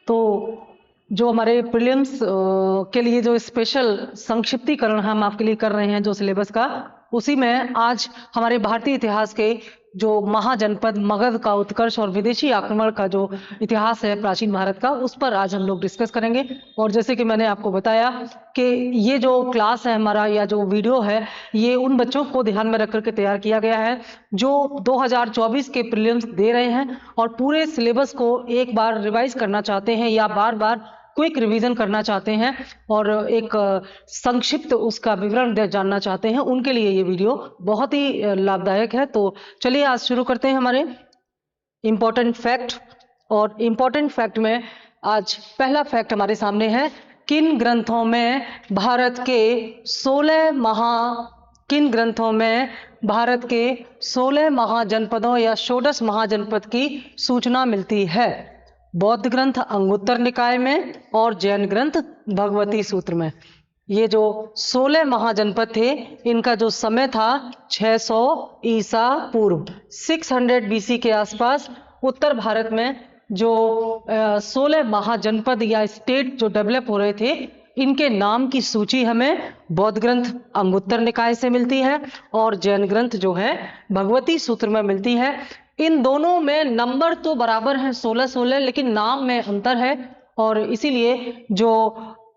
तो जो हमारे प्रीलिम्स के लिए जो स्पेशल संक्षिप्तीकरण हम आपके लिए कर रहे हैं जो सिलेबस का, उसी में आज हमारे भारतीय इतिहास के जो महाजनपद मगध का उत्कर्ष और विदेशी आक्रमण का जो इतिहास है प्राचीन भारत का, उस पर आज हम लोग डिस्कस करेंगे। और जैसे कि मैंने आपको बताया कि ये जो क्लास है हमारा या जो वीडियो है, ये उन बच्चों को ध्यान में रख करके तैयार किया गया है जो 2024 के प्रीलिम्स दे रहे हैं और पूरे सिलेबस को एक बार रिवाइज करना चाहते हैं या बार बार क्विक रिवीजन करना चाहते हैं और एक संक्षिप्त उसका विवरण जानना चाहते हैं, उनके लिए ये वीडियो बहुत ही लाभदायक है। तो चलिए आज शुरू करते हैं हमारे इम्पोर्टेंट फैक्ट। और इम्पोर्टेंट फैक्ट में आज पहला फैक्ट हमारे सामने है, किन ग्रंथों में भारत के 16 महाजनपदों या षोडश महाजनपद की सूचना मिलती है। बौद्ध ग्रंथ अंगुत्तर निकाय में और जैन ग्रंथ भगवती सूत्र में। ये जो 16 महाजनपद थे, इनका जो समय था 600 ईसा पूर्व 600 BC के आसपास उत्तर भारत में जो 16 महाजनपद या स्टेट जो डेवलप हो रहे थे, इनके नाम की सूची हमें बौद्ध ग्रंथ अंगुत्तर निकाय से मिलती है और जैन ग्रंथ जो है भगवती सूत्र में मिलती है। इन दोनों में नंबर तो बराबर है 16-16, लेकिन नाम में अंतर है और इसीलिए जो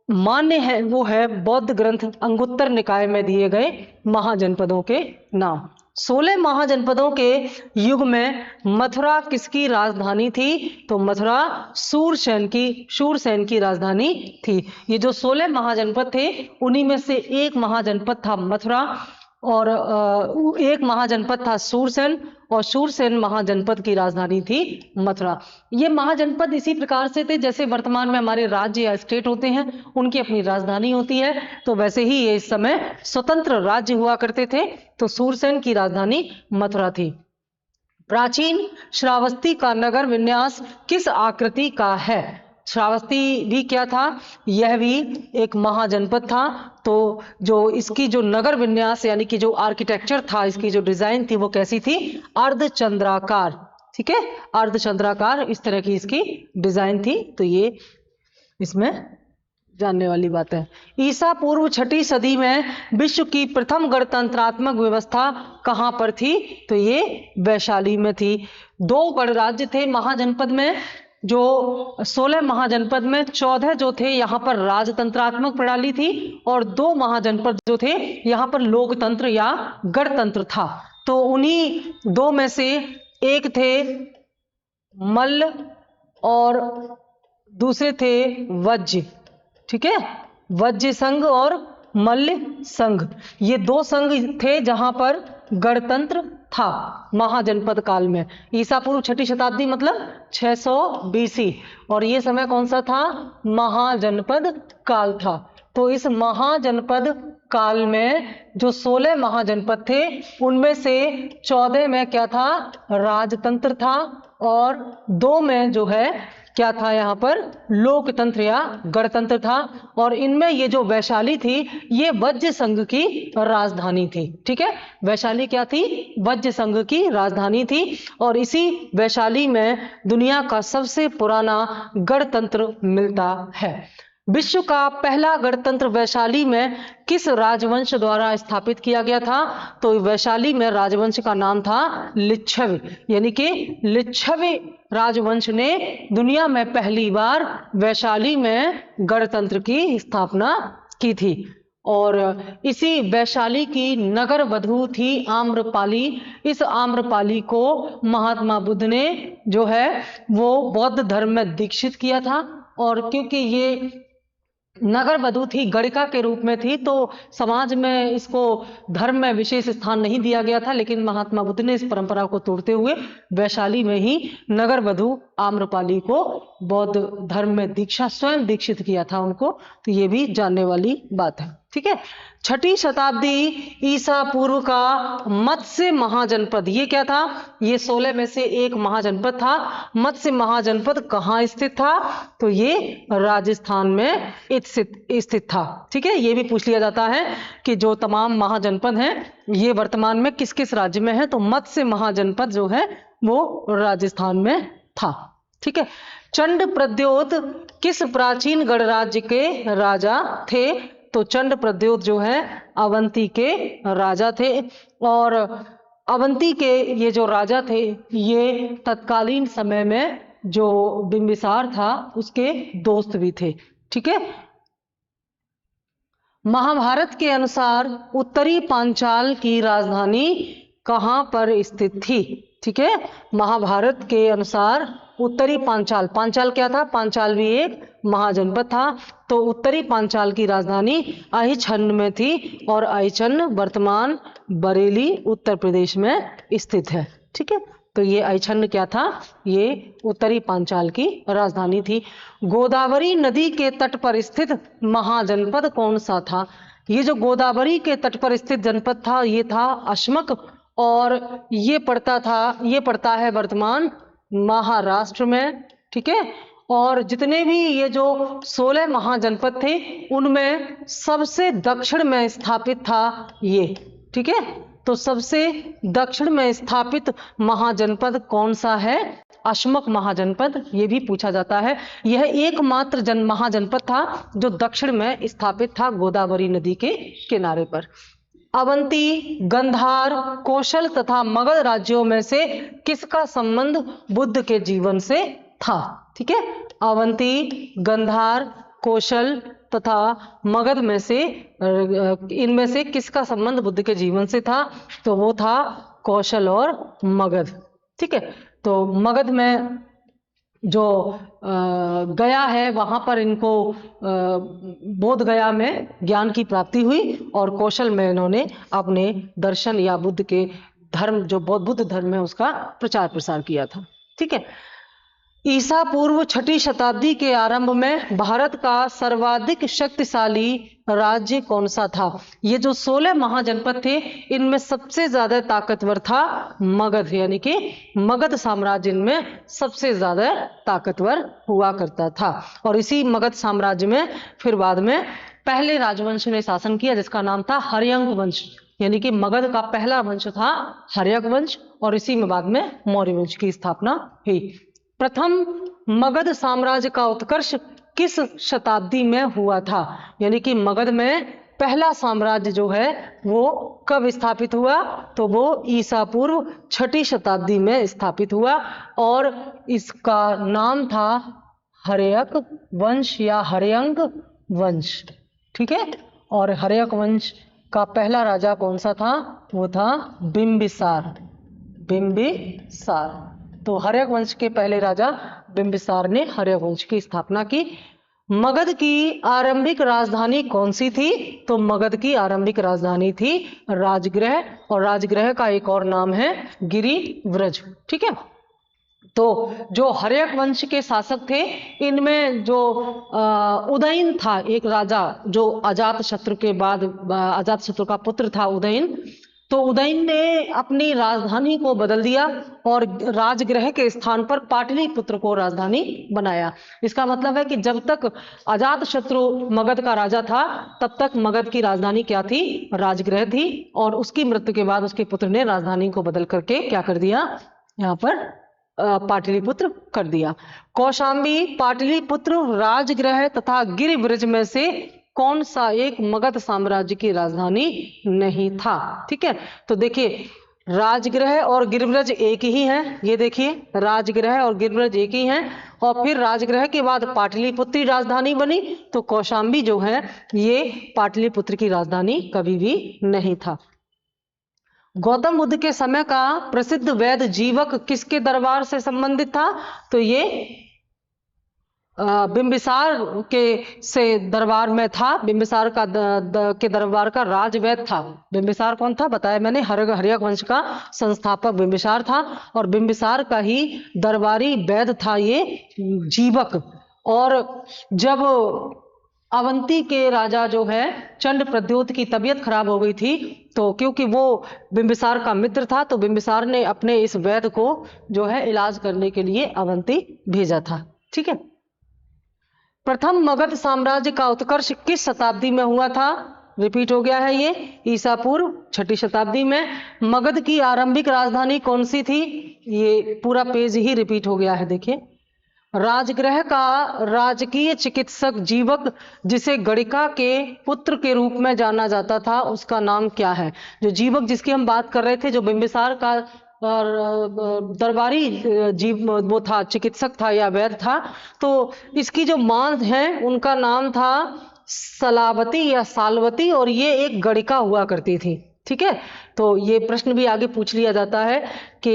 मान्य है वो है बौद्ध ग्रंथ अंगुत्तर निकाय में दिए गए महाजनपदों के नाम। 16 महाजनपदों के युग में मथुरा किसकी राजधानी थी? तो मथुरा शूरसेन की राजधानी थी। ये जो 16 महाजनपद थे, उन्हीं में से एक महाजनपद था मथुरा और एक महाजनपद था शूरसेन और शूरसेन महाजनपद की राजधानी थी मथुरा। ये महाजनपद इसी प्रकार से थे जैसे वर्तमान में हमारे राज्य या स्टेट होते हैं, उनकी अपनी राजधानी होती है, तो वैसे ही ये इस समय स्वतंत्र राज्य हुआ करते थे। तो शूरसेन की राजधानी मथुरा थी। प्राचीन श्रावस्ती का नगर विन्यास किस आकृति का है? श्रावस्ती भी क्या था? यह भी एक महाजनपद था। तो जो इसकी जो नगर विन्यास यानी कि जो आर्किटेक्चर था, इसकी जो डिजाइन थी वो कैसी थी? अर्धचंद्राकार। ठीक है, अर्धचंद्राकार इस तरह की इसकी डिजाइन थी। तो ये इसमें जानने वाली बात है। ईसा पूर्व 6ठी सदी में विश्व की प्रथम गणतंत्रात्मक व्यवस्था कहां पर थी? तो ये वैशाली में थी। 2 गणराज्य थे महाजनपद में। जो 16 महाजनपद में 14 जो थे यहाँ पर राजतंत्रात्मक प्रणाली थी और 2 महाजनपद जो थे यहाँ पर लोकतंत्र या गणतंत्र था। तो उन्हीं 2 में से एक थे मल्ल और दूसरे थे वज्य। ठीक है, वज्य संघ और मल्ल संघ, ये 2 संघ थे जहां पर गणतंत्र था महाजनपद काल में। ईसा पूर्व 6ठी शताब्दी मतलब 600 BC और ये समय कौन सा था? महाजनपद काल था। तो इस महाजनपद काल में जो 16 महाजनपद थे, उनमें से 14 में क्या था? राजतंत्र था और 2 में जो है क्या था? यहाँ पर लोकतंत्र या गणतंत्र था। और इनमें ये जो वैशाली थी, ये वज्य संघ की राजधानी थी। ठीक है, वैशाली क्या थी? वज्य संघ की राजधानी थी और इसी वैशाली में दुनिया का सबसे पुराना गणतंत्र मिलता है। विश्व का पहला गणतंत्र वैशाली में किस राजवंश द्वारा स्थापित किया गया था? तो वैशाली में राजवंश का नाम था लिच्छवी, यानी कि लिच्छवी राजवंश ने दुनिया में पहली बार वैशाली में गणतंत्र की स्थापना की थी। और इसी वैशाली की नगर वधु थी आम्रपाली। इस आम्रपाली को महात्मा बुद्ध ने जो है वो बौद्ध धर्म में दीक्षित किया था और क्योंकि ये नगर वधु थी, गणिका के रूप में थी, तो समाज में इसको धर्म में विशेष स्थान नहीं दिया गया था। लेकिन महात्मा बुद्ध ने इस परंपरा को तोड़ते हुए वैशाली में ही नगर वधु आम्रपाली को बौद्ध धर्म में दीक्षा स्वयं दीक्षित किया था उनको। तो ये भी जानने वाली बात है। ठीक है, 6ठी शताब्दी ईसा पूर्व का मत्स्य महाजनपद, ये क्या था? ये 16 में से एक महाजनपद था। मत्स्य महाजनपद कहाँ स्थित था? तो ये राजस्थान में स्थित था। ठीक है, ये भी पूछ लिया जाता है कि जो तमाम महाजनपद हैं ये वर्तमान में किस किस राज्य में है? तो मत्स्य महाजनपद जो है वो राजस्थान में था। ठीक है, चंड प्रद्योत किस प्राचीन गणराज्य के राजा थे? तो चंड प्रद्योत जो है अवंती के राजा थे, और अवंती के ये जो राजा थे ये तत्कालीन समय में जो बिंबिसार था उसके दोस्त भी थे। ठीक है। महाभारत के अनुसार उत्तरी पांचाल की राजधानी कहां पर स्थित थी? ठीक है। महाभारत के अनुसार उत्तरी पांचाल, पांचाल क्या था? पांचाल भी एक महाजनपद था। तो उत्तरी पांचाल की राजधानी आइछन्न में थी, और आइछन्न वर्तमान बरेली उत्तर प्रदेश में स्थित है। ठीक है। तो ये आइछन्न क्या था? ये उत्तरी पांचाल की राजधानी थी। गोदावरी नदी के तट पर स्थित महाजनपद कौन सा था? ये जो गोदावरी के तट पर स्थित जनपद था ये था अशमक, और ये पड़ता है वर्तमान महाराष्ट्र में। ठीक है। और जितने भी ये जो 16 महाजनपद थे उनमें सबसे दक्षिण में स्थापित था ये। ठीक है। तो सबसे दक्षिण में स्थापित महाजनपद कौन सा है? अशमक महाजनपद। ये भी पूछा जाता है। यह एकमात्र महाजनपद था जो दक्षिण में स्थापित था गोदावरी नदी के किनारे पर। अवंती, गंधार, कौशल तथा मगध राज्यों में से किसका संबंध बुद्ध के जीवन से था? ठीक है। अवंती, गंधार, कौशल तथा मगध में से इनमें से किसका संबंध बुद्ध के जीवन से था? तो वो था कौशल और मगध। ठीक है। तो मगध में जो गया है वहां पर इनको बोध गया में ज्ञान की प्राप्ति हुई, और कौशल में इन्होंने अपने दर्शन या बुद्ध के धर्म जो बुद्ध धर्म है उसका प्रचार प्रसार किया था। ठीक है। ईसा पूर्व 6ठी शताब्दी के आरंभ में भारत का सर्वाधिक शक्तिशाली राज्य कौन सा था? ये जो 16 महाजनपद थे इनमें सबसे ज्यादा ताकतवर था मगध, यानी कि मगध साम्राज्य इनमें सबसे ज्यादा ताकतवर हुआ करता था। और इसी मगध साम्राज्य में फिर बाद में पहले राजवंश ने शासन किया जिसका नाम था हर्यंक वंश, यानी कि मगध का पहला वंश था हर्यक वंश, और इसी में बाद में मौर्य वंश की स्थापना हुई। प्रथम मगध साम्राज्य का उत्कर्ष किस शताब्दी में हुआ था? यानी कि मगध में पहला साम्राज्य जो है वो कब स्थापित हुआ? तो वो ईसा पूर्व 6ठी शताब्दी में स्थापित हुआ, और इसका नाम था हर्यक वंश या हर्यंक वंश। ठीक है। और हर्यक वंश का पहला राजा कौन सा था? वो था बिंबिसार। बिंबिसार। तो हर्यक वंश के पहले राजा बिंबिसार ने हर्यक वंश की स्थापना की। मगध की आरंभिक राजधानी कौन सी थी? तो मगध की आरंभिक राजधानी थी राजगृह, और राजगृह का एक और नाम है गिरिव्रज। ठीक है। तो जो हर्यक वंश के शासक थे इनमें जो उदयन था एक राजा, जो अजातशत्रु के बाद अजातशत्रु का पुत्र था उदयन। तो उदयन ने अपनी राजधानी को बदल दिया और राजगृह के स्थान पर पाटलिपुत्र को राजधानी बनाया। इसका मतलब है कि जब तक अजातशत्रु मगध का राजा था तब तक मगध की राजधानी क्या थी? राजगृह थी, और उसकी मृत्यु के बाद उसके पुत्र ने राजधानी को बदल करके क्या कर दिया? यहाँ पर पाटलिपुत्र कर दिया। कौशांबी, पाटलिपुत्र, राजगृह तथा गिरिव्रज में से कौन सा एक मगध साम्राज्य की राजधानी नहीं था? ठीक है। तो देखिए राजगृह और गिरिव्रज एक ही हैं। ये देखिए राजगृह और गिरिव्रज एक ही हैं, और फिर राजगृह के बाद पाटलिपुत्र राजधानी बनी। तो कौशांबी जो है ये पाटलिपुत्र की राजधानी कभी भी नहीं था। गौतम बुद्ध के समय का प्रसिद्ध वैद्य जीवक किसके दरबार से संबंधित था? तो ये बिंबिसार के से दरबार में था। बिंबिसार का के दरबार का राजवैद्य था। बिंबिसार कौन था? बताया मैंने, हर्यक वंश का संस्थापक बिंबिसार था, और बिंबिसार का ही दरबारी वैद्य था ये जीवक। और जब अवंती के राजा जो है चंड प्रद्योत की तबीयत खराब हो गई थी, तो क्योंकि वो बिंबिसार का मित्र था तो बिंबिसार ने अपने इस वैद्य को जो है इलाज करने के लिए अवंती भेजा था। ठीक है। प्रथम मगध साम्राज्य का उत्कर्ष किस शताब्दी में हुआ था? रिपीट हो गया है ये, ईसा पूर्व 6ठी शताब्दी में। मगध की आरंभिक राजधानी कौन सी थी? ये पूरा पेज ही रिपीट हो गया है। देखिए राजगृह का राजकीय चिकित्सक जीवक, जिसे गणिका के पुत्र के रूप में जाना जाता था, उसका नाम क्या है? जो जीवक जिसकी हम बात कर रहे थे, जो बिंबिसार का दरबारी वो था, चिकित्सक था या वैद्य था, तो इसकी जो मां है उनका नाम था सलावती या सालवती, और ये एक गणिका हुआ करती थी। ठीक है, तो ये प्रश्न भी आगे पूछ लिया जाता है कि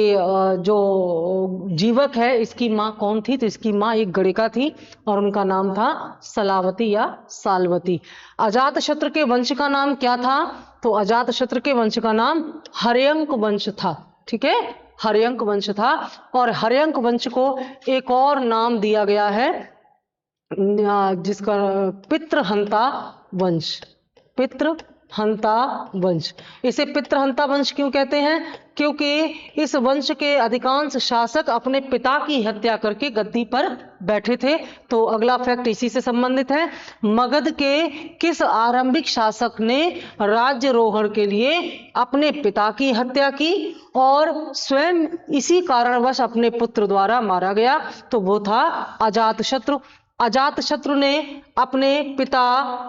जो जीवक है इसकी माँ कौन थी, तो इसकी माँ एक गणिका थी और उनका नाम था सलावती या सालवती। अजातशत्रु के वंश का नाम क्या था? तो अजातशत्रु के वंश का नाम हर्यंक वंश था। ठीक है, हर्यंक वंश था, और हर्यंक वंश को एक और नाम दिया गया है जिसका पितृहंता वंश, पितृहंता वंश। इसे पितृहंता वंश क्यों कहते हैं? क्योंकि इस वंश के अधिकांश शासक अपने पिता की हत्या करके गद्दी पर बैठे थे। तो अगला फैक्ट इसी से संबंधित है। मगध के किस आरंभिक शासक ने राज्यरोहण के लिए अपने पिता की हत्या की और स्वयं इसी कारणवश अपने पुत्र द्वारा मारा गया? तो वो था अजातशत्रु। अजातशत्रु ने अपने पिता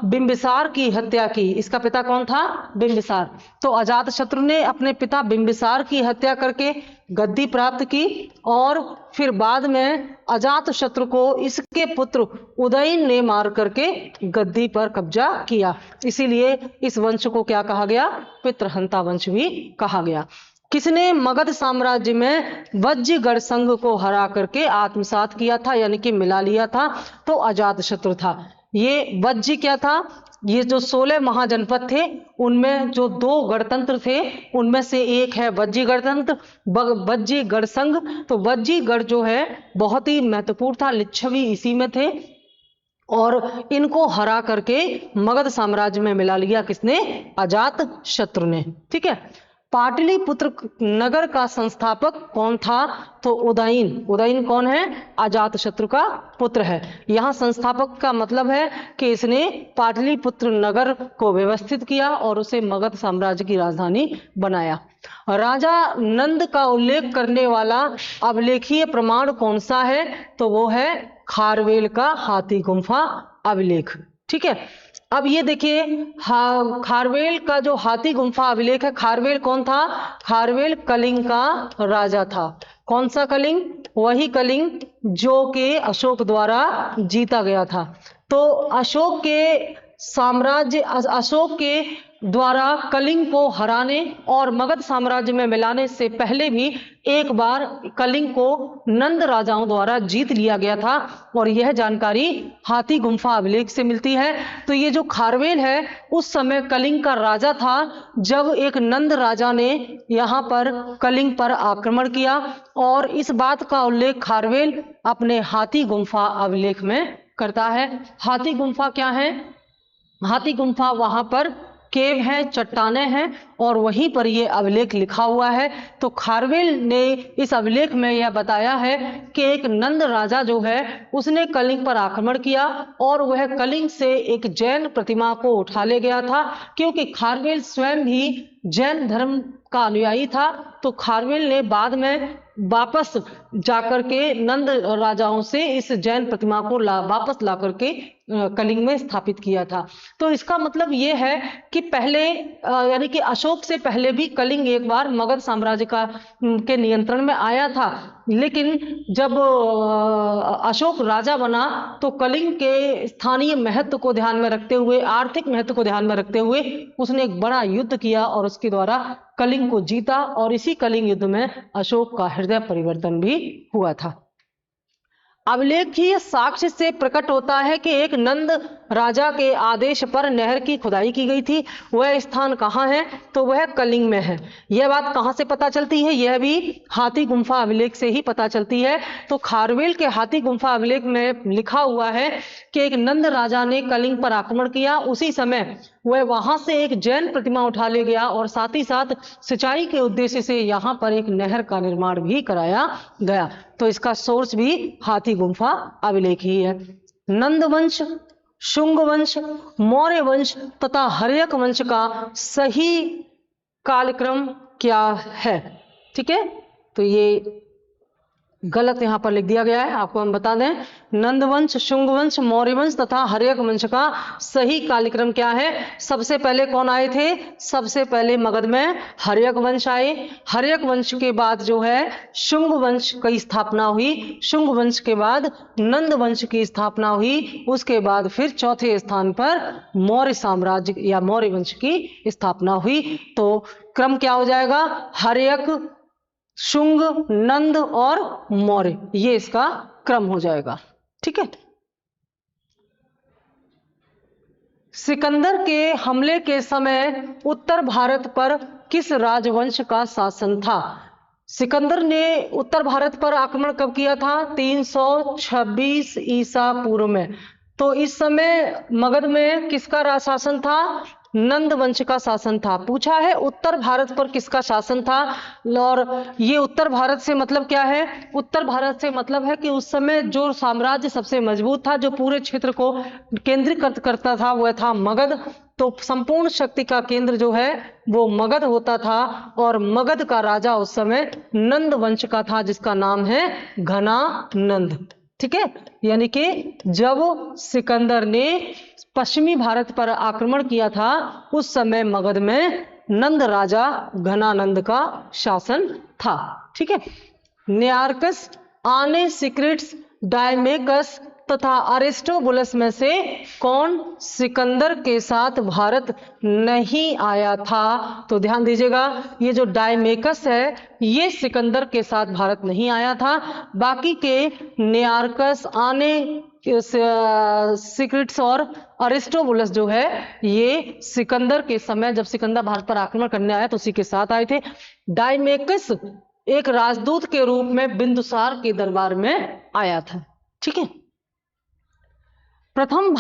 बिंबिसार की हत्या की। इसका पिता कौन था? बिंबिसार। तो अजातशत्रु ने अपने पिता बिंबिसार की हत्या करके गद्दी प्राप्त की, और फिर बाद में अजातशत्रु को इसके पुत्र उदयन ने मार करके गद्दी पर कब्जा किया। इसीलिए इस वंश को क्या कहा गया? पितृहंता वंश भी कहा गया। किसने मगध साम्राज्य में वज्रगढ़ संघ को हरा करके आत्मसात किया था, यानी कि मिला लिया था? तो अजातशत्रु था। ये वज्र क्या था? ये जो 16 महाजनपद थे उनमें जो 2 गणतंत्र थे उनमें से एक है वज्रगढ़ तंत्र, वज्रगढ़ संघ। तो वज्रगढ़ जो है बहुत ही महत्वपूर्ण था, लिच्छवी इसी में थे, और इनको हरा करके मगध साम्राज्य में मिला लिया किसने? अजातशत्रु ने। ठीक है, पाटलिपुत्र नगर का संस्थापक कौन था? तो उदयन। उदयन कौन है? अजातशत्रु का पुत्र है। यहाँ संस्थापक का मतलब है कि इसने पाटलिपुत्र नगर को व्यवस्थित किया और उसे मगध साम्राज्य की राजधानी बनाया। राजा नंद का उल्लेख करने वाला अभिलेखीय प्रमाण कौन सा है? तो वो है खारवेल का हाथी गुम्फा अभिलेख। ठीक है, अब ये देखिए, खारवेल का जो हाथी गुम्फा अभिलेख है, खारवेल कौन था? खारवेल कलिंग का राजा था। कौन सा कलिंग? वही कलिंग जो कि अशोक द्वारा जीता गया था। तो अशोक के साम्राज्य, अशोक के द्वारा कलिंग को हराने और मगध साम्राज्य में मिलाने से पहले भी एक बार कलिंग को नंद राजाओं द्वारा जीत लिया गया था, और यह जानकारी हाथी गुम्फा अभिलेख से मिलती है। तो ये जो खारवेल है उस समय कलिंग का राजा था जब एक नंद राजा ने यहाँ पर कलिंग पर आक्रमण किया, और इस बात का उल्लेख खारवेल अपने हाथी गुम्फा अभिलेख में करता है। हाथी गुम्फा क्या है? हाथी गुम्फा वहां पर केव है, चट्टाने हैं, और वहीं पर यह अभिलेख लिखा हुआ है। तो खारवेल ने इस अभिलेख में यह बताया है कि एक नंद राजा जो है उसने कलिंग पर आक्रमण किया और वह कलिंग से एक जैन प्रतिमा को उठा ले गया था। क्योंकि खारवेल स्वयं भी जैन धर्म का अनुयायी था, तो खारवेल ने बाद में वापस जाकर के नंद राजाओं से इस जैन प्रतिमा को वापस ला करके कलिंग में स्थापित किया था। तो इसका मतलब ये है कि पहले यानी कि अशोक से पहले भी कलिंग एक बार मगध साम्राज्य के नियंत्रण में आया था, लेकिन जब अशोक राजा बना तो कलिंग के स्थानीय महत्व को ध्यान में रखते हुए, आर्थिक महत्व को ध्यान में रखते हुए उसने एक बड़ा युद्ध किया और उसके द्वारा कलिंग को जीता, और इसी कलिंग युद्ध में अशोक का हृदय परिवर्तन भी हुआ था। अभिलेखीय साक्ष्य से प्रकट होता है कि एक नंद राजा के आदेश पर नहर की खुदाई की गई थी। वह स्थान कहाँ है? तो वह कलिंग में है। यह बात कहाँ से पता चलती है? यह भी हाथी गुम्फा अभिलेख से ही पता चलती है। तो खारवेल के हाथी गुम्फा अभिलेख में लिखा हुआ है कि एक नंद राजा ने कलिंग पर आक्रमण किया, उसी समय वह वहां से एक जैन प्रतिमा उठा ले गया और साथ ही साथ सिंचाई के उद्देश्य से यहाँ पर एक नहर का निर्माण भी कराया गया। तो इसका सोर्स भी हाथी गुम्फा अभिलेख ही है। नंद वंश, शुंग वंश, मौर्य वंश तथा हर्यक वंश का सही कालक्रम क्या है? ठीक है, तो ये गलत यहाँ पर लिख दिया गया है, आपको हम बता दें। नंद वंश, शुंग वंश, मौर्य वंश तथा हर्यक वंश का सही कालक्रम क्या है? सबसे पहले कौन आए थे? सबसे पहले मगध में हर्यक वंश आए। हर्यक वंश के बाद जो है शुंग वंश की स्थापना हुई। शुंग वंश के बाद नंद वंश की स्थापना हुई। उसके बाद फिर चौथे स्थान पर मौर्य साम्राज्य या मौर्य वंश की स्थापना हुई। तो क्रम क्या हो जाएगा? हर्यक, शुंग, नंद और मौर्य, ये इसका क्रम हो जाएगा। ठीक है। सिकंदर के हमले के समय उत्तर भारत पर किस राजवंश का शासन था? सिकंदर ने उत्तर भारत पर आक्रमण कब किया था? 326 ईसा पूर्व में। तो इस समय मगध में किसका शासन था? नंद वंश का शासन था। पूछा है उत्तर भारत पर किसका शासन था, और ये उत्तर भारत से मतलब क्या है? उत्तर भारत से मतलब है कि उस समय जो साम्राज्य सबसे मजबूत था, जो पूरे क्षेत्र को केंद्रीकृत करता था, वह था मगध। तो संपूर्ण शक्ति का केंद्र जो है वो मगध होता था, और मगध का राजा उस समय नंद वंश का था, जिसका नाम है घनानंद। ठीक है। यानी कि जब सिकंदर ने पश्चिमी भारत पर आक्रमण किया था, उस समय मगध में नंद राजा घनानंद का शासन था। ठीक है। नियार्कस, आने सिक्रिट्स, डायमेकस तथा अरिस्टोबुलस में से कौन सिकंदर के साथ भारत नहीं आया था? तो ध्यान दीजिएगा, ये जो डायमेकस है ये सिकंदर के साथ भारत नहीं आया था। बाकी के नियार्कस, आने सिक्रिट्स और अरिस्टोबुलस जो है ये सिकंदर के समय, जब सिकंदर भारत पर आक्रमण करने आया तो उसी के साथ आए थे। डायमेकस एक राजदूत के रूप में बिंदुसार के दरबार में आया था। ठीक है। प्रथम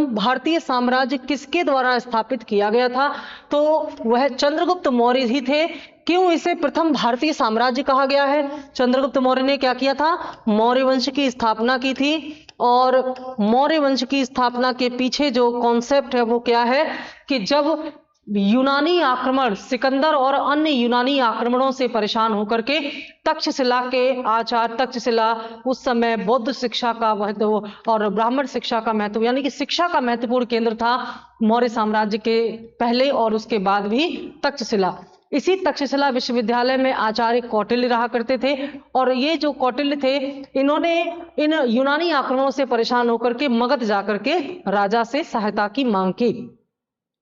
भारतीय साम्राज्य किसके द्वारा स्थापित किया गया था? तो वह चंद्रगुप्त मौर्य ही थे। क्यों इसे प्रथम भारतीय साम्राज्य कहा गया है? चंद्रगुप्त मौर्य ने क्या किया था? मौर्य वंश की स्थापना की थी। और मौर्य वंश की स्थापना के पीछे जो कॉन्सेप्ट है वो क्या है कि जब यूनानी आक्रमण, सिकंदर और अन्य यूनानी आक्रमणों से परेशान होकर के तक्षशिला के आचार्य, तक्षशिला उस समय बौद्ध शिक्षा का महत्व और ब्राह्मण शिक्षा का महत्व, यानी कि शिक्षा का महत्वपूर्ण केंद्र था मौर्य साम्राज्य के पहले और उसके बाद भी तक्षशिला। इसी तक्षशिला विश्वविद्यालय में आचार्य कौटिल्य रहा करते थे, और ये जो कौटिल्य थे इन्होंने इन यूनानी आक्रमणों से परेशान होकर के मगध जाकर के राजा से सहायता की मांग की।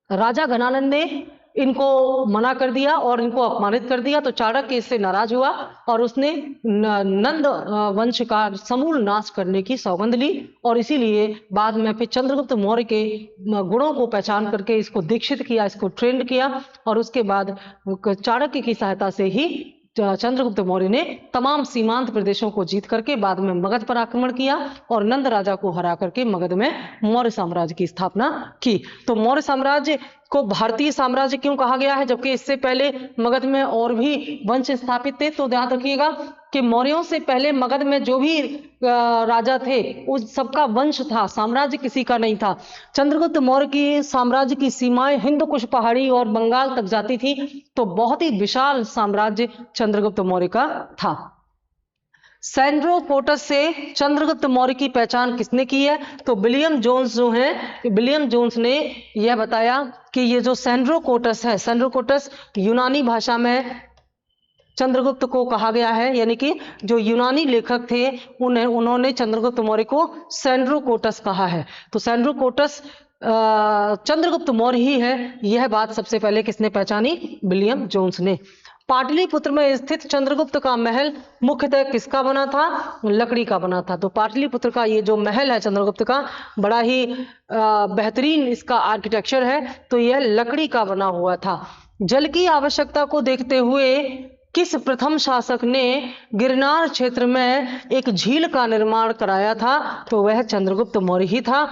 राजा घनानंद ने इनको मना कर दिया और इनको अपमानित कर दिया, तो चाणक्य इससे नाराज हुआ और उसने नंद वंश का समूल नाश करने की सौगंध ली। और इसीलिए बाद में फिर चंद्रगुप्त मौर्य के गुणों को पहचान करके इसको दीक्षित किया, इसको ट्रेंड किया, और उसके बाद चाणक्य की सहायता से ही चंद्रगुप्त मौर्य ने तमाम सीमांत प्रदेशों को जीत करके बाद में मगध पर आक्रमण किया और नंद राजा को हरा करके मगध में मौर्य साम्राज्य की स्थापना की। तो मौर्य साम्राज्य को भारतीय साम्राज्य क्यों कहा गया है, जबकि इससे पहले मगध में और भी वंश स्थापित थे? तो ध्यान रखिएगा कि मौर्यों से पहले मगध में जो भी राजा थे उस सबका वंश था, साम्राज्य किसी का नहीं था। चंद्रगुप्त मौर्य की साम्राज्य की सीमाएं हिंद कुश पहाड़ी और बंगाल तक जाती थी, तो बहुत ही विशाल साम्राज्य चंद्रगुप्त मौर्य का था। सैंड्रोकोटस से चंद्रगुप्त मौर्य की पहचान किसने की है? तो विलियम जोन्स जो है, विलियम जोन्स ने यह बताया कि ये जो सैंड्रोकोटस है, सैंड्रोकोटस यूनानी भाषा में चंद्रगुप्त को कहा गया है, यानी कि जो यूनानी लेखक थे उन्होंने चंद्रगुप्त मौर्य को सैंड्रोकोटस कहा है। तो सैंड्रोकोटस चंद्रगुप्त मौर्य ही है, यह बात सबसे पहले किसने पहचानी? विलियम जोन्स ने। पाटलिपुत्र में स्थित चंद्रगुप्त का महल मुख्यतः किसका बना था? लकड़ी का बना था। तो पाटलिपुत्र का ये जो महल है चंद्रगुप्त का, बड़ा ही बेहतरीन इसका आर्किटेक्चर है, तो यह लकड़ी का बना हुआ था। जल की आवश्यकता को देखते हुए किस प्रथम शासक ने गिरनार क्षेत्र में एक झील का निर्माण कराया था? तो वह चंद्रगुप्त मौर्य ही था।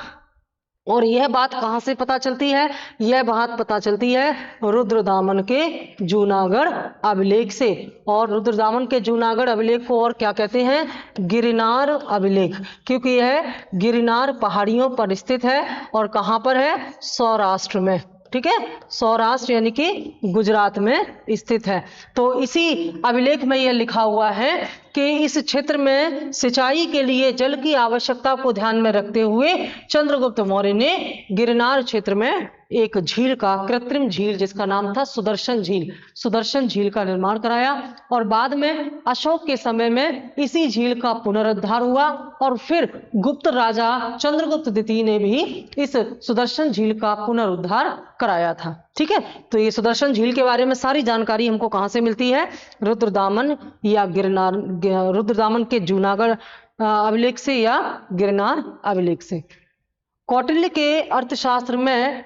और यह बात कहां से पता चलती है? यह बात पता चलती है रुद्रदामन के जूनागढ़ अभिलेख से। और रुद्रदामन के जूनागढ़ अभिलेख को और क्या कहते हैं? गिरनार अभिलेख, क्योंकि यह गिरनार पहाड़ियों पर स्थित है। और कहां पर है? सौराष्ट्र में। ठीक है, सौराष्ट्र यानी कि गुजरात में स्थित है। तो इसी अभिलेख में यह लिखा हुआ है कि इस क्षेत्र में सिंचाई के लिए जल की आवश्यकता को ध्यान में रखते हुए चंद्रगुप्त मौर्य ने गिरनार क्षेत्र में एक झील का, कृत्रिम झील जिसका नाम था सुदर्शन झील का निर्माण कराया। और बाद में अशोक के समय में इसी झील का पुनरुद्धार हुआ और फिर गुप्त राजा चंद्रगुप्त द्वितीय ने भी इस सुदर्शन झील का पुनरुद्धार कराया था। ठीक है, तो ये सुदर्शन झील के बारे में सारी जानकारी हमको कहां से मिलती है? रुद्रदामन या गिरनार, रुद्रदामन के जूनागढ़ अभिलेख से या गिरनार अभिलेख से। कौटिल्य के अर्थशास्त्र में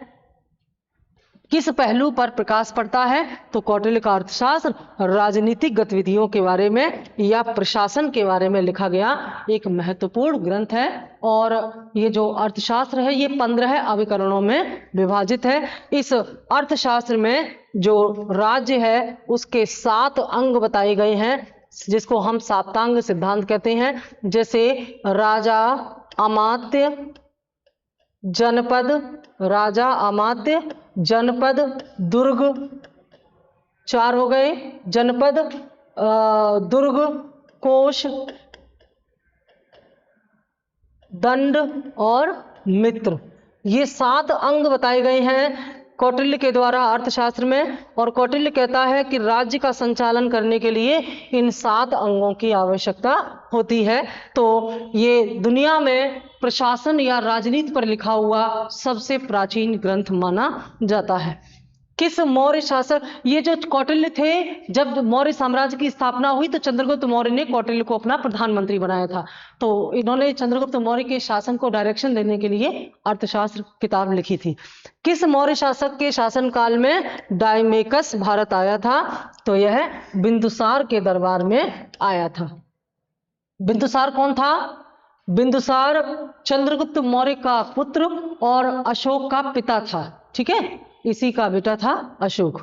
किस पहलू पर प्रकाश पड़ता है? तो कौटिल्य का अर्थशास्त्र राजनीतिक गतिविधियों के बारे में या प्रशासन के बारे में लिखा गया एक महत्वपूर्ण ग्रंथ है। और ये जो अर्थशास्त्र है ये 15 अभिकरणों में विभाजित है। इस अर्थशास्त्र में जो राज्य है उसके 7 अंग बताए गए हैं जिसको हम साप्तांग सिद्धांत कहते हैं। जैसे राजा, अमात्य, जनपद, राजा, अमात्य, जनपद, दुर्ग, 4 हो गए, जनपद, दुर्ग, कोश, दंड और मित्र, ये 7 अंग बताए गए हैं कौटिल्य के द्वारा अर्थशास्त्र में। और कौटिल्य कहता है कि राज्य का संचालन करने के लिए इन 7 अंगों की आवश्यकता होती है। तो ये दुनिया में प्रशासन या राजनीति पर लिखा हुआ सबसे प्राचीन ग्रंथ माना जाता है। किस मौर्य शासक, ये जो कौटिल्य थे, जब मौर्य साम्राज्य की स्थापना हुई तो चंद्रगुप्त मौर्य ने कौटिल्य को अपना प्रधानमंत्री बनाया था। तो इन्होंने चंद्रगुप्त मौर्य के शासन को डायरेक्शन देने के लिए अर्थशास्त्र किताब लिखी थी। किस मौर्य शासक के शासनकाल में डायमेकस भारत आया था? तो यह बिंदुसार के दरबार में आया था। बिंदुसार कौन था? बिंदुसार चंद्रगुप्त मौर्य का पुत्र और अशोक का पिता था। ठीक है, इसी का बेटा था अशोक।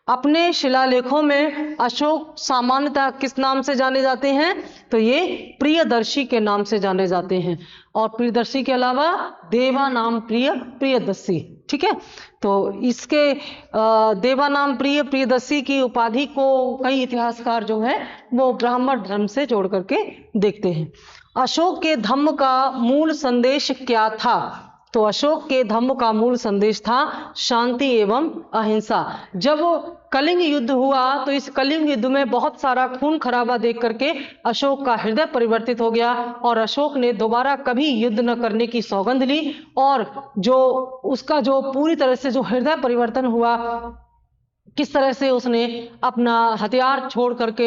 अपने शिलालेखों में अशोक सामान्यतः किस नाम से जाने जाते हैं? तो ये प्रियदर्शी के नाम से जाने जाते हैं। और प्रियदर्शी के अलावा देवा नाम प्रिय, प्रियदर्शी। ठीक है, तो इसके देवा नाम प्रिय, प्रियदर्शी की उपाधि को कई इतिहासकार जो है वो ब्राह्मण धर्म से जोड़ करके देखते हैं। अशोक के धम्म का मूल संदेश क्या था? तो अशोक के धम्म का मूल संदेश था शांति एवं अहिंसा। जब कलिंग युद्ध हुआ तो इस कलिंग युद्ध में बहुत सारा खून खराबा देख करके अशोक का हृदय परिवर्तित हो गया और अशोक ने दोबारा कभी युद्ध न करने की सौगंध ली। और जो उसका जो पूरी तरह से जो हृदय परिवर्तन हुआ, किस तरह से उसने अपना हथियार छोड़ करके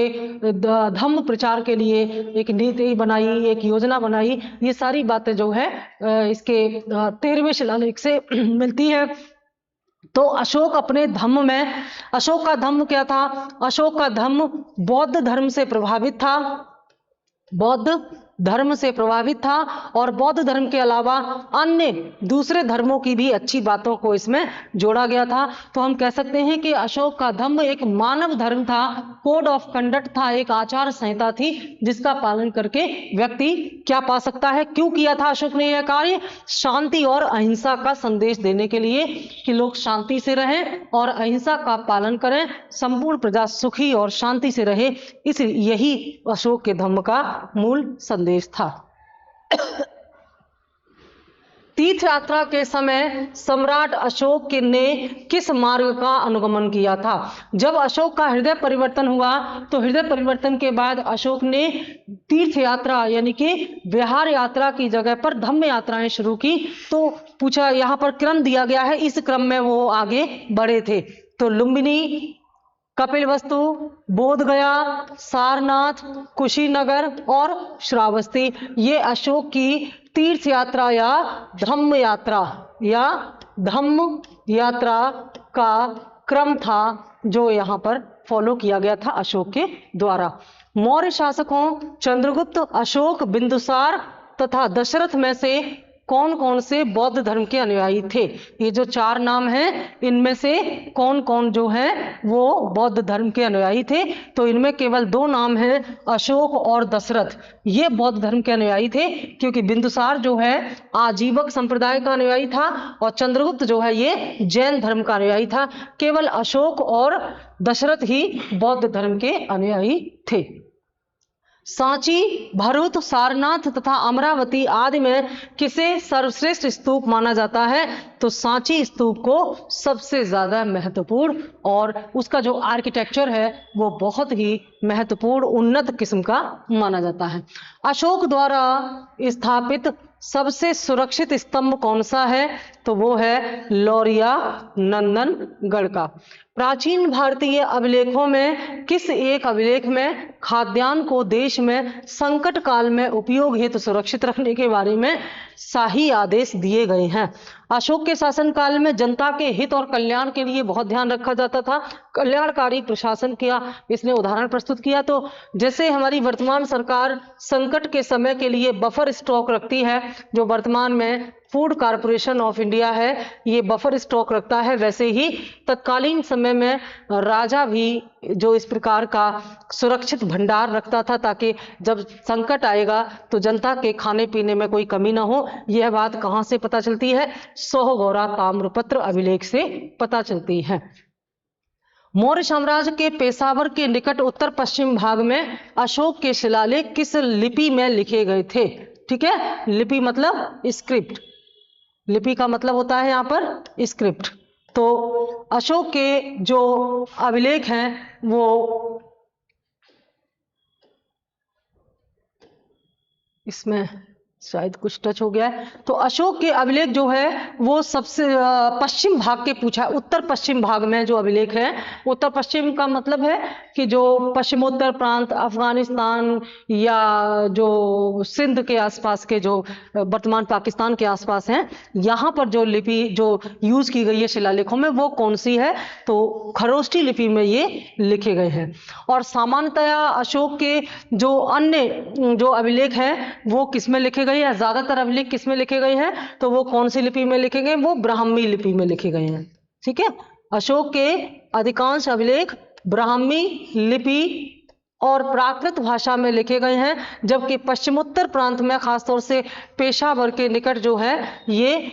धम्म प्रचार के लिए एक नीति बनाई, एक योजना बनाई, ये सारी बातें जो है इसके 13वें शिलालेख से मिलती है। तो अशोक अपने धम्म में, अशोक का धम्म क्या था? अशोक का धम्म बौद्ध धर्म से प्रभावित था, बौद्ध धर्म से प्रभावित था। और बौद्ध धर्म के अलावा अन्य दूसरे धर्मों की भी अच्छी बातों को इसमें जोड़ा गया था। तो हम कह सकते हैं कि अशोक का धम्म एक मानव धर्म था, कोड ऑफ कंडक्ट था, एक आचार संहिता थी जिसका पालन करके व्यक्ति क्या पा सकता है। क्यों किया था अशोक ने यह कार्य? शांति और अहिंसा का संदेश देने के लिए कि लोग शांति से रहें और अहिंसा का पालन करें, संपूर्ण प्रजा सुखी और शांति से रहे। इस यही अशोक के धम्म का मूल संदेश था। तीर्थ यात्रा के समय सम्राट अशोक ने किस मार्ग का अनुगमन किया था? जब अशोक का हृदय परिवर्तन हुआ तो हृदय परिवर्तन के बाद अशोक ने तीर्थ यात्रा यानी कि विहार यात्रा की जगह पर धम्म यात्राएं शुरू की। तो पूछा, यहाँ पर क्रम दिया गया है, इस क्रम में वो आगे बढ़े थे। तो लुम्बिनी, कपिलवस्तु, बोधगया, सारनाथ, कुशीनगर और श्रावस्ती, ये अशोक की तीर्थ यात्रा या धम्म यात्रा का क्रम था जो यहाँ पर फॉलो किया गया था अशोक के द्वारा। मौर्य शासकों चंद्रगुप्त, अशोक, बिंदुसार तथा दशरथ में से कौन कौन से बौद्ध धर्म के अनुयायी थे। ये जो 4 नाम हैं, इनमें से कौन कौन जो है वो बौद्ध धर्म के अनुयायी थे। तो इनमें केवल 2 नाम हैं, अशोक और दशरथ। ये बौद्ध धर्म के अनुयायी थे, क्योंकि बिंदुसार जो है आजीवक संप्रदाय का अनुयायी था और चंद्रगुप्त जो है ये जैन धर्म का अनुयायी था। केवल अशोक और दशरथ ही बौद्ध धर्म के अनुयायी थे। सांची, भरूच, सारनाथ तथा अमरावती आदि में किसे सर्वश्रेष्ठ स्तूप माना जाता है। तो सांची स्तूप को सबसे ज्यादा महत्वपूर्ण, और उसका जो आर्किटेक्चर है वो बहुत ही महत्वपूर्ण उन्नत किस्म का माना जाता है। अशोक द्वारा स्थापित सबसे सुरक्षित स्तंभ कौन सा है। तो वो है लौरिया नंदनगढ़ का। प्राचीन भारतीय अभिलेखों में किस एक अभिलेख में खाद्यान्न को देश में संकट काल में उपयोग हेतु सुरक्षित रखने के बारे में शाही आदेश दिए गए हैं। अशोक के शासनकाल में जनता के हित और कल्याण के लिए बहुत ध्यान रखा जाता था, कल्याणकारी प्रशासन किया, इसने उदाहरण प्रस्तुत किया। तो जैसे हमारी वर्तमान सरकार संकट के समय के लिए बफर स्टॉक रखती है, जो वर्तमान में फूड कॉरपोरेशन ऑफ इंडिया है ये बफर स्टॉक रखता है, वैसे ही तत्कालीन समय में राजा भी जो इस प्रकार का सुरक्षित भंडार रखता था, ताकि जब संकट आएगा तो जनता के खाने पीने में कोई कमी ना हो। यह बात कहाँ से पता चलती है? सोहगौरा ताम्रपत्र अभिलेख से पता चलती है। मौर्य साम्राज्य के पेशावर के निकट उत्तर पश्चिम भाग में अशोक के शिलालेख किस लिपि में लिखे गए थे। ठीक है, लिपि मतलब स्क्रिप्ट, लिपि का मतलब होता है यहाँ पर स्क्रिप्ट। तो अशोक के जो अभिलेख हैं वो इसमें शायद कुछ टच हो गया है। तो अशोक के अभिलेख जो है वो सबसे पश्चिम भाग के पूछा है, उत्तर पश्चिम भाग में जो अभिलेख है। उत्तर पश्चिम का मतलब है कि जो पश्चिमोत्तर प्रांत, अफगानिस्तान या जो सिंध के आसपास के जो वर्तमान पाकिस्तान के आसपास हैं, यहाँ पर जो लिपि जो यूज की गई है शिलालेखों में वो कौन सी है। तो खरोष्टी लिपि में ये लिखे गए हैं। और सामान्यतया अशोक के जो अन्य जो अभिलेख हैं वो किसमें लिखे गए हैं, ज्यादातर अभिलेख किसमें लिखे गए हैं। तो वो कौन सी लिपि में लिखे गए? वो ब्राह्मी लिपि में लिखे गए हैं। ठीक है, अशोक के अधिकांश अभिलेख ब्राह्मी लिपि और प्राकृत भाषा में लिखे गए हैं, जबकि पश्चिमोत्तर प्रांत में खासतौर से पेशावर के निकट जो है ये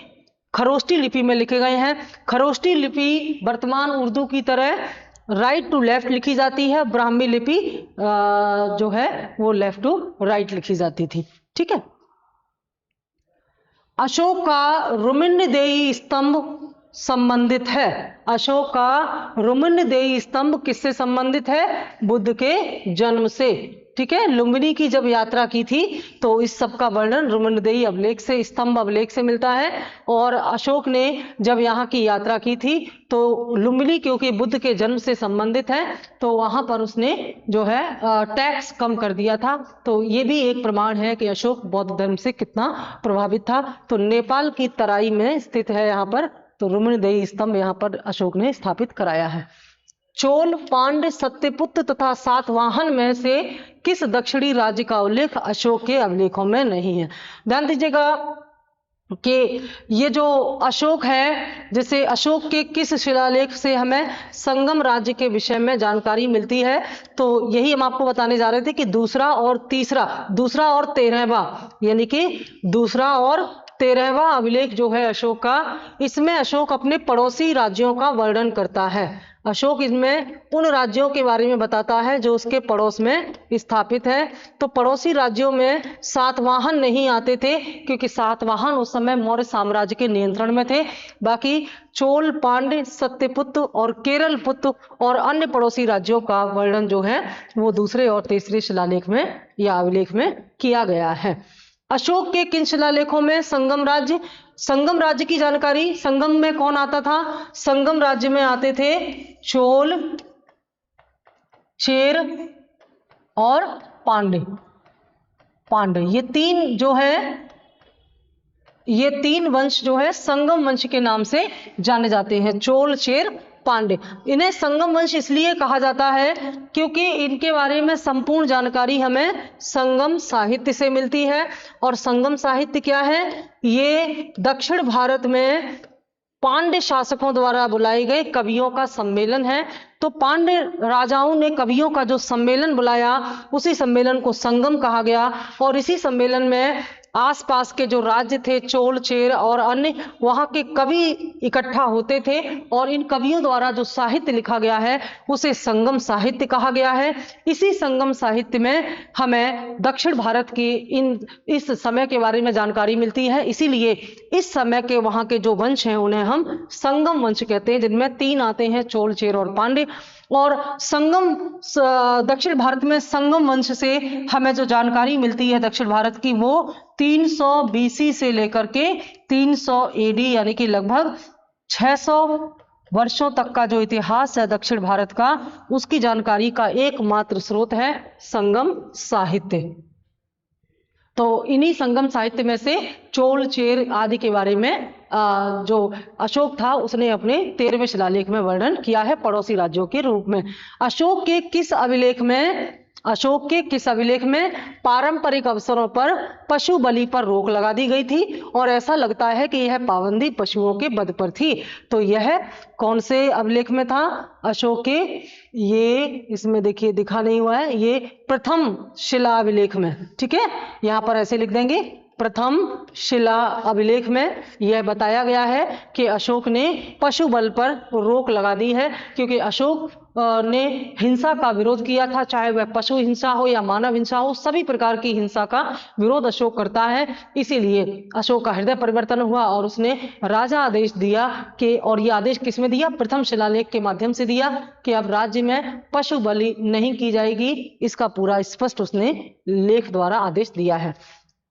खरोष्टी लिपि में लिखे गए हैं। खरोष्टी लिपि वर्तमान उर्दू की तरह राइट टू लेफ्ट लिखी जाती है, ब्राह्मी लिपि जो है वो लेफ्ट टू राइट लिखी जाती थी। ठीक है, अशोक का रुमन्यदेही स्तंभ संबंधित है। अशोक का रुमन्यदेही स्तंभ किससे संबंधित है? बुद्ध के जन्म से। ठीक है, लुम्बिनी की जब यात्रा की थी तो इस सब का वर्णन रुमन्यदेही अभिलेख से, स्तंभ अभिलेख से मिलता है। और अशोक ने जब यहाँ की यात्रा की थी तो लुम्बिनी क्योंकि बुद्ध के जन्म से संबंधित है तो वहां पर उसने जो है टैक्स कम कर दिया था। तो ये भी एक प्रमाण है कि अशोक बौद्ध धर्म से कितना प्रभावित था। तो नेपाल की तराई में स्थित है यहाँ पर, तो रुमन्यदेही स्तंभ यहाँ पर अशोक ने स्थापित कराया है। चोल, पांड्य, सत्यपुत्र तथा सातवाहन में से किस दक्षिणी राज्य का उल्लेख अशोक के अभिलेखों में नहीं है? ध्यान दीजिएगा कि ये जो अशोक है, जैसे अशोक के किस शिलालेख से हमें संगम राज्य के विषय में जानकारी मिलती है, तो यही हम आपको बताने जा रहे थे कि दूसरा और 13वां यानी कि दूसरा और 13वां अभिलेख जो है अशोक का, इसमें अशोक अपने पड़ोसी राज्यों का वर्णन करता है। अशोक इसमें उन राज्यों के बारे में बताता है जो उसके पड़ोस में स्थापित है। तो पड़ोसी राज्यों में सातवाहन नहीं आते थे क्योंकि सातवाहन उस समय मौर्य साम्राज्य के नियंत्रण में थे। बाकी चोल, पांड्य, सत्यपुत्र और केरल पुत्र और अन्य पड़ोसी राज्यों का वर्णन जो है वो दूसरे और तीसरे शिलालेख में या अभिलेख में किया गया है। अशोक के किन शिलालेखों में संगम राज्य की जानकारी, संगम में कौन आता था? संगम राज्य में आते थे चोल, चेर और पांड्य। ये तीन वंश जो है संगम वंश के नाम से जाने जाते हैं, चोल, चेर पांड्य। इन्हें संगम वंश इसलिए कहा जाता है क्योंकि इनके बारे में संपूर्ण जानकारी हमें संगम साहित्य से मिलती है। और संगम साहित्य क्या है? ये दक्षिण भारत में पांड्य शासकों द्वारा बुलाए गए कवियों का सम्मेलन है। तो पांड्य राजाओं ने कवियों का जो सम्मेलन बुलाया, उसी सम्मेलन को संगम कहा गया। और इसी सम्मेलन में आसपास के जो राज्य थे, चोल, चेर और अन्य, वहां के कवि इकट्ठा होते थे और इन कवियों द्वारा जो साहित्य लिखा गया है उसे संगम साहित्य कहा गया है। इसी संगम साहित्य में हमें दक्षिण भारत की इस समय के बारे में जानकारी मिलती है। इसीलिए इस समय के वहां के जो वंश हैं उन्हें हम संगम वंश कहते हैं, जिनमें 3 आते हैं, चोल, चेर और पांड्य। और संगम दक्षिण भारत में संगम वंश से हमें जो जानकारी मिलती है दक्षिण भारत की, वो 300 BC से लेकर के 300 AD यानी कि लगभग 600 वर्षों तक का जो इतिहास है दक्षिण भारत का, उसकी जानकारी का एकमात्र स्रोत है संगम साहित्य। तो इन्हीं संगम साहित्य में से चोल, चेर आदि के बारे में जो अशोक था उसने अपने 13वें शिलालेख में वर्णन किया है पड़ोसी राज्यों के रूप में। अशोक के किस अभिलेख में पारंपरिक अवसरों पर पशु बलि पर रोक लगा दी गई थी और ऐसा लगता है कि यह पाबंदी पशुओं के वध पर थी। तो यह कौन से अभिलेख में था? अशोक के, ये इसमें देखिए दिखा नहीं हुआ है, ये प्रथम शिला अभिलेख में, ठीक है, यहां पर ऐसे लिख देंगे। प्रथम शिला अभिलेख में यह बताया गया है कि अशोक ने पशु बल पर रोक लगा दी है, क्योंकि अशोक ने हिंसा का विरोध किया था, चाहे वह पशु हिंसा हो या मानव हिंसा हो, सभी प्रकार की हिंसा का विरोध अशोक करता है। इसीलिए अशोक का हृदय परिवर्तन हुआ और उसने राजा आदेश दिया कि, और यह आदेश किसमें दिया? प्रथम शिलालेख के माध्यम से दिया कि अब राज्य में पशु बलि नहीं की जाएगी। इसका पूरा स्पष्ट उसने लेख द्वारा आदेश दिया है।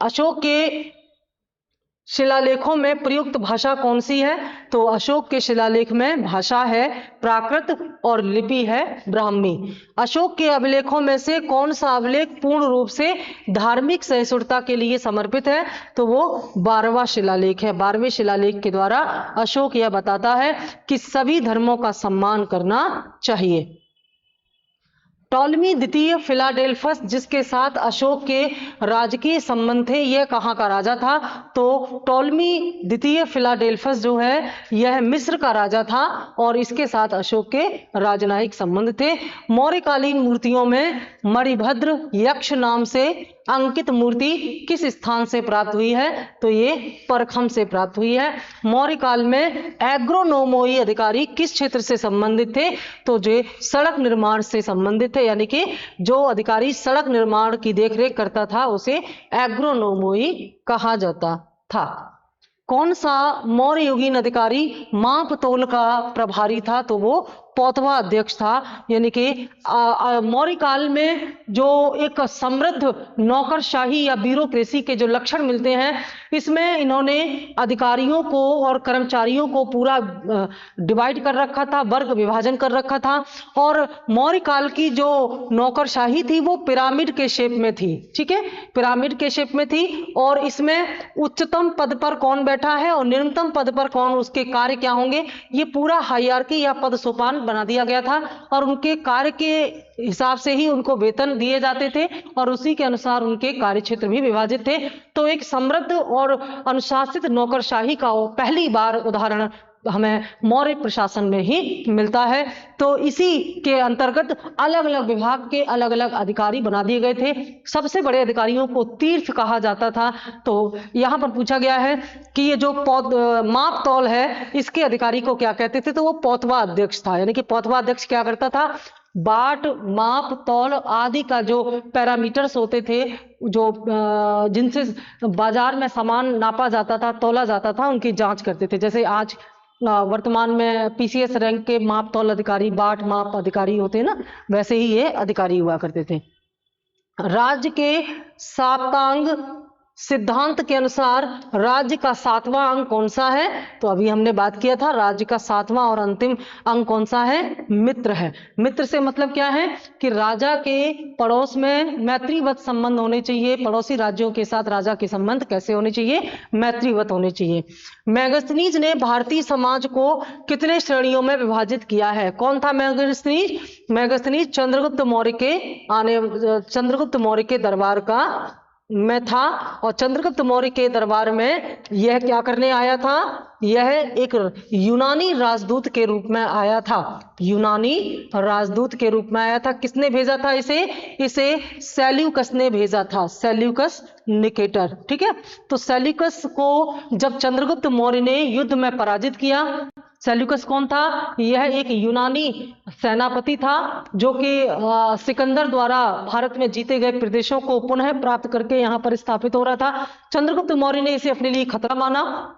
अशोक के शिलालेखों में प्रयुक्त भाषा कौन सी है? तो अशोक के शिलालेख में भाषा है प्राकृत और लिपि है ब्राह्मी। अशोक के अभिलेखों में से कौन सा अभिलेख पूर्ण रूप से धार्मिक सहिष्णुता के लिए समर्पित है? तो वो 12वां शिलालेख है। 12वें शिलालेख के द्वारा अशोक यह बताता है कि सभी धर्मों का सम्मान करना चाहिए। टॉलमी द्वितीय फिलाडेल्फस, जिसके साथ अशोक के राजकीय संबंध थे, यह कहाँ का राजा था? तो टॉलमी द्वितीय फिलाडेल्फस जो है यह मिस्र का राजा था और इसके साथ अशोक के राजनयिक संबंध थे। मौर्यकालीन मूर्तियों में मणिभद्र यक्ष नाम से अंकित मूर्ति किस स्थान से प्राप्त हुई है? तो ये परखम से प्राप्त हुई है। मौर्य काल में एग्रोनोमोई अधिकारी किस क्षेत्र से संबंधित थे? तो जो सड़क निर्माण से संबंधित थे, यानी कि जो अधिकारी सड़क निर्माण की देखरेख करता था उसे एग्रोनोमोई कहा जाता था। कौन सा मौर्य युगीन अधिकारी माप तोल का प्रभारी था? तो वो पौतवा अध्यक्ष था। यानी कि मौर्य काल में जो एक समृद्ध नौकरशाही या ब्यूरोक्रेसी के जो लक्षण मिलते हैं, इसमें इन्होंने अधिकारियों को और कर्मचारियों को पूरा डिवाइड कर रखा था, वर्ग विभाजन कर रखा था। और मौर्य काल की जो नौकरशाही थी वो पिरामिड के शेप में थी, ठीक है, पिरामिड के शेप में थी। और इसमें उच्चतम पद पर कौन बैठा है और निम्नतम पद पर कौन, उसके कार्य क्या होंगे, ये पूरा हायरार्की या पद सोपान बना दिया गया था। और उनके कार्य के हिसाब से ही उनको वेतन दिए जाते थे और उसी के अनुसार उनके कार्य क्षेत्र भी विभाजित थे। तो एक समृद्ध और अनुशासित नौकरशाही का पहली बार उदाहरण हमें मौर्य प्रशासन में ही मिलता है। तो इसी के अंतर्गत अलग अलग विभाग के अलग अलग अधिकारी बना दिए गए थे। सबसे बड़े अधिकारियों को तीर्थ कहा जाता था। तो यहाँ पर पूछा गया है कि ये जो माप तौल है इसके अधिकारी को क्या कहते थे? तो वो पौतवा अध्यक्ष था। यानी कि पौतवा अध्यक्ष क्या करता था? बाट, माप, तौल आदि का जो पैरामीटर्स होते थे, जो जिनसे बाजार में सामान नापा जाता था, तौला जाता था, उनकी जांच करते थे। जैसे आज वर्तमान में PCS रैंक के माप तौल अधिकारी, बाट माप अधिकारी होते हैं ना, वैसे ही ये अधिकारी हुआ करते थे। राज्य के सिद्धांत के अनुसार राज्य का 7वां अंग कौन सा है? तो अभी हमने बात किया था, राज्य का 7वां और अंतिम अंग कौन सा है? मित्र है। मित्र से मतलब क्या है कि राजा के पड़ोस में मैत्रीवत संबंध होने चाहिए। पड़ोसी राज्यों के साथ राजा के संबंध कैसे होने चाहिए? मैत्रीवत होने चाहिए। मैगस्थनीज ने भारतीय समाज को कितने श्रेणियों में विभाजित किया है? कौन था मैगस्थनीज? मैगस्थनीज चंद्रगुप्त मौर्य के दरबार का में था, और चंद्रगुप्त मौर्य के दरबार में यह क्या करने आया था? यह एक यूनानी राजदूत के रूप में आया था। यूनानी राजदूत के रूप में आया था। किसने भेजा था इसे? इसे सेल्यूकस ने भेजा था, सेल्यूकस निकेटर। ठीक है, तो सेल्यूकस को जब चंद्रगुप्त मौर्य ने युद्ध में पराजित किया, सेल्यूकस कौन था? यह एक यूनानी सेनापति था जो कि सिकंदर द्वारा भारत में जीते गए प्रदेशों को पुनः प्राप्त करके यहाँ पर स्थापित हो रहा था। चंद्रगुप्त मौर्य ने इसे अपने लिए खतरा माना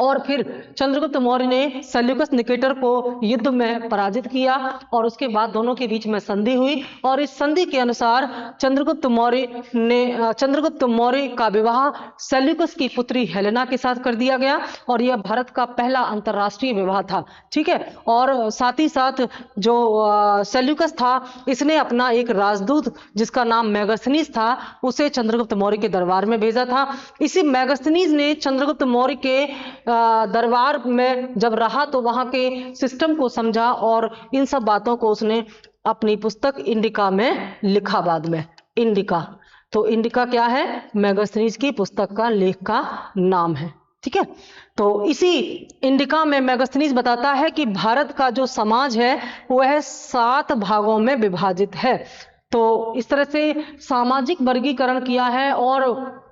और फिर चंद्रगुप्त मौर्य ने सेल्यूकस निकेटर को युद्ध में पराजित किया और उसके बाद दोनों के बीच में संधि हुई, और इस संधि के अनुसार चंद्रगुप्त मौर्य का विवाह सेल्यूकस की पुत्री हेलेना के साथ कर दिया गया, और यह भारत का पहला अंतरराष्ट्रीय विवाह था। ठीक है, और साथ ही साथ जो सेल्यूकस था, इसने अपना एक राजदूत जिसका नाम मैगस्थनीज था, उसे चंद्रगुप्त मौर्य के दरबार में भेजा था। इसी मैगस्थनीज ने चंद्रगुप्त मौर्य के दरबार में जब रहा तो वहां के सिस्टम को समझा और इन सब बातों को उसने अपनी पुस्तक इंडिका में लिखा। बाद में इंडिका, तो इंडिका क्या है? मैगस्थनीज की पुस्तक का लेख का नाम है। ठीक है, तो इसी इंडिका में मैगस्थनीज बताता है कि भारत का जो समाज है वह 7 भागों में विभाजित है। तो इस तरह से सामाजिक वर्गीकरण किया है, और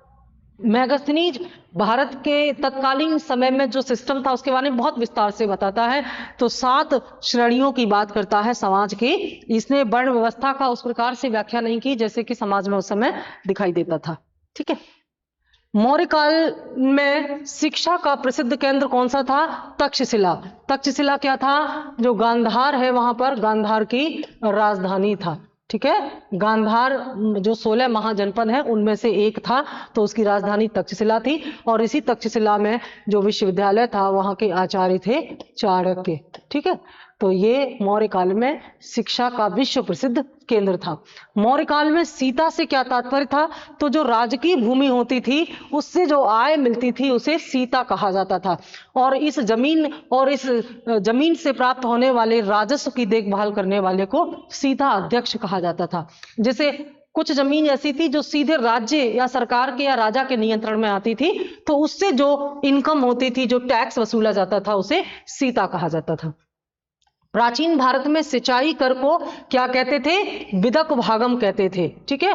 मैगस्थनीज भारत के तत्कालीन समय में जो सिस्टम था उसके बारे में बहुत विस्तार से बताता है। तो 7 श्रेणियों की बात करता है समाज की। इसने वर्ण व्यवस्था का उस प्रकार से व्याख्या नहीं की जैसे कि समाज में उस समय दिखाई देता था। ठीक है, मौर्य काल में शिक्षा का प्रसिद्ध केंद्र कौन सा था? तक्षशिला। तक्षशिला क्या था? जो गांधार है वहां पर गांधार की राजधानी था। ठीक है, गांधार जो 16 महाजनपद हैं उनमें से एक था, तो उसकी राजधानी तक्षशिला थी, और इसी तक्षशिला में जो विश्वविद्यालय था वहां के आचार्य थे चाणक्य। ठीक है, तो ये मौर्य काल में शिक्षा का विश्व प्रसिद्ध केंद्र था। मौर्य काल में सीता से क्या तात्पर्य था? तो जो राजकीय भूमि होती थी उससे जो आय मिलती थी उसे सीता कहा जाता था, और इस जमीन से प्राप्त होने वाले राजस्व की देखभाल करने वाले को सीता अध्यक्ष कहा जाता था। जैसे कुछ जमीन ऐसी थी जो सीधे राज्य या सरकार के या राजा के नियंत्रण में आती थी, तो उससे जो इनकम होती थी, जो टैक्स वसूला जाता था, उसे सीता कहा जाता था। प्राचीन भारत में सिंचाई कर को क्या कहते थे? विदक भागम कहते थे। ठीक है,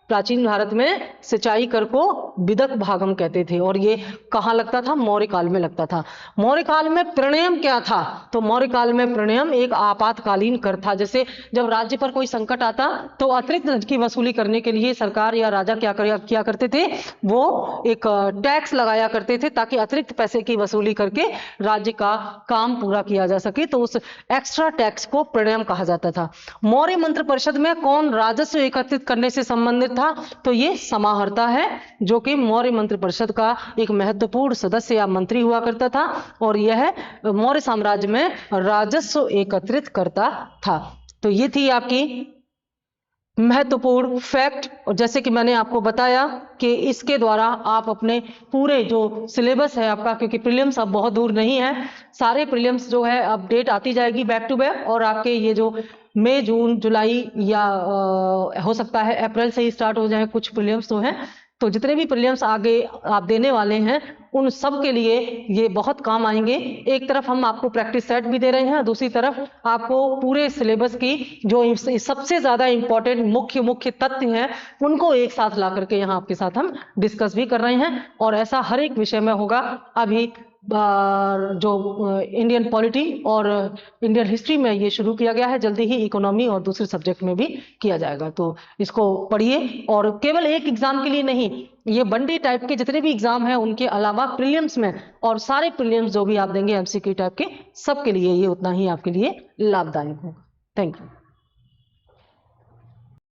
प्राचीन भारत में सिंचाई कर को विदक भागम कहते थे, और ये कहाँ लगता था? मौर्य काल में लगता था। मौर्य काल में प्रणयम क्या था? तो मौर्य काल में प्रणयम एक आपातकालीन कर था। जैसे जब राज्य पर कोई संकट आता तो अतिरिक्त धन की वसूली करने के लिए सरकार या राजा क्या करते थे? वो एक टैक्स लगाया करते थे ताकि अतिरिक्त पैसे की वसूली करके राज्य का काम पूरा किया जा सके, तो उस एक्स्ट्रा टैक्स को प्रणयम कहा जाता था। मौर्य मंत्र परिषद में कौन राजस्व एकत्रित करने से संबंधित था? तो ये समाहर्ता है, जो कि मौर्य मंत्री परिषद का एक महत्वपूर्ण सदस्य या मंत्री हुआ करता था, और यह मौर्य साम्राज्य में राजस्व एकत्रित करता था। तो ये थी आपकी महत्वपूर्ण फैक्ट, और जैसे कि मैंने आपको बताया कि इसके द्वारा आप अपने पूरे जो सिलेबस है आपका, क्योंकि प्रीलिम्स अब बहुत दूर नहीं है, सारे प्रीलिम्स जो है अपडेट आती जाएगी बैक टू बैक, और आपके ये जो मई, जून, जुलाई या हो सकता है अप्रैल से ही स्टार्ट हो जाए कुछ प्रीलिम्स तो हैं, तो जितने भी प्रीलिम्स आगे आप देने वाले हैं उन सब के लिए ये बहुत काम आएंगे। एक तरफ हम आपको प्रैक्टिस सेट भी दे रहे हैं, दूसरी तरफ आपको पूरे सिलेबस की जो सबसे ज्यादा इंपॉर्टेंट मुख्य तथ्य हैं उनको एक साथ ला करके यहाँ आपके साथ हम डिस्कस भी कर रहे हैं, और ऐसा हर एक विषय में होगा। अभी जो इंडियन पॉलिटी और इंडियन हिस्ट्री में ये शुरू किया गया है, जल्दी ही इकोनॉमी और दूसरे सब्जेक्ट में भी किया जाएगा, तो इसको पढ़िए। और केवल एक एग्जाम के लिए नहीं, ये वनडे टाइप के जितने भी एग्जाम हैं उनके अलावा प्रीलिम्स में, और सारे प्रीलिम्स जो भी आप देंगे एमसीक्यू टाइप के, सबके लिए ये उतना ही आपके लिए लाभदायक होगा। Thank you.